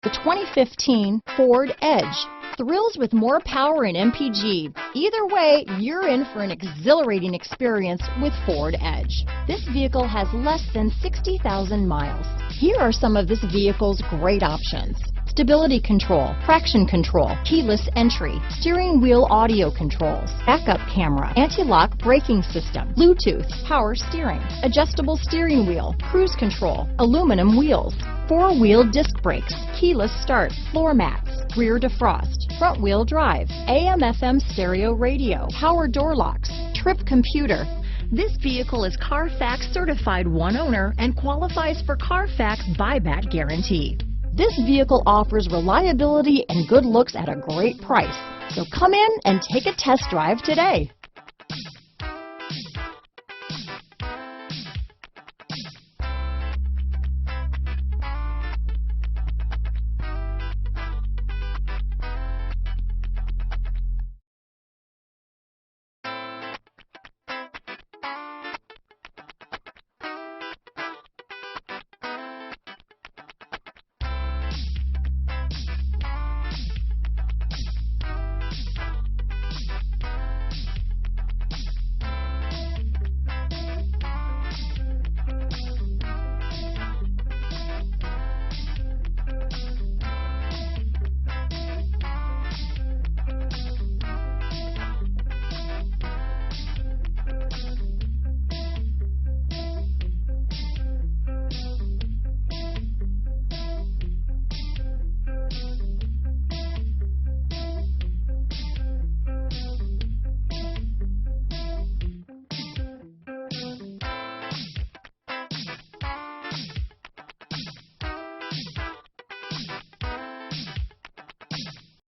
The 2015 Ford Edge. Thrills with more power and MPG. Either way, you're in for an exhilarating experience with Ford Edge. This vehicle has less than 60,000 miles. Here are some of this vehicle's great options: stability control, traction control, keyless entry, steering wheel audio controls, backup camera, anti-lock braking system, Bluetooth, power steering, adjustable steering wheel, cruise control, aluminum wheels, four-wheel disc brakes, keyless start, floor mats, rear defrost, front-wheel drive, AM/FM stereo radio, power door locks, trip computer. This vehicle is Carfax certified one owner and qualifies for Carfax buyback guarantee. This vehicle offers reliability and good looks at a great price. So come in and take a test drive today.